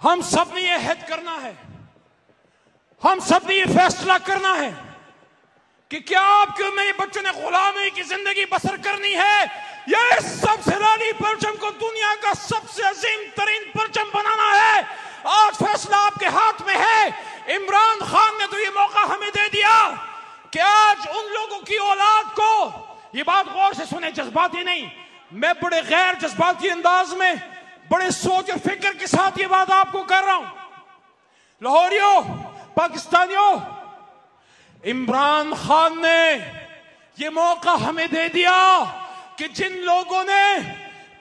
ہم سب نے یہ عہد کرنا ہے، ہم سب نے یہ فیصلہ کرنا ہے کہ کیا آپ کے میرے بچوں نے غلامی کی زندگی بسر کرنی ہے یا اس سب سے رالی پرچم کو دنیا کا سب سے عظیم ترین پرچم بنانا ہے۔ آج فیصلہ آپ کے ہاتھ میں ہے۔ عمران خان نے تو یہ موقع ہمیں دے دیا کہ آج ان لوگوں کی اولاد کو، یہ بات غور سے سنیں، جذباتی نہیں، میں بڑے غیر جذباتی انداز میں بڑے سوچ اور فکر کے ساتھ یہ بات آپ کو کر رہا ہوں۔ لاہوریوں، پاکستانیوں، عمران خان نے یہ موقع ہمیں دے دیا کہ جن لوگوں نے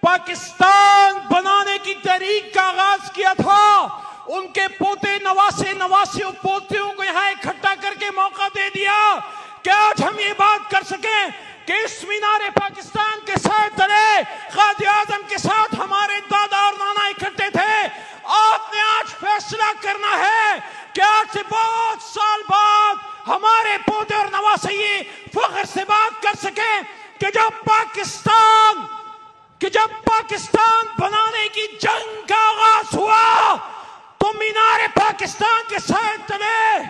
پاکستان بنانے کی تحریک کا آغاز کیا تھا ان کے پوتے نواسے پوتیوں کو یہاں اکٹھا کر کے موقع دے دیا کہ آج ہم یہ بات کر سکیں کہ اس مینار پاکستان کے سائے تلے قائد اعظم کے ساتھ ہمارے دادا اور نانا اکٹھے تھے۔ آپ نے آج فیصلہ کرنا ہے کہ آج سے بہت سال بعد ہمارے پوتے اور نواسے یہ فخر سے بات کر سکیں کہ جب پاکستان بنانے کی جنگ کا آغاز ہوا تو مینار پاکستان کے سائے تلے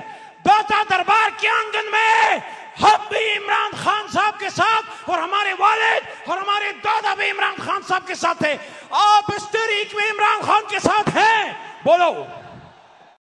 داتا دربار کے آنگن میں ہم بھی عمران خان صاحب کے ساتھ اور ہمارے والد اور ہمارے دادا بھی عمران خان صاحب کے ساتھ تھے۔ آپ اس تحریک میں عمران خان کے ساتھ ہیں، بولو۔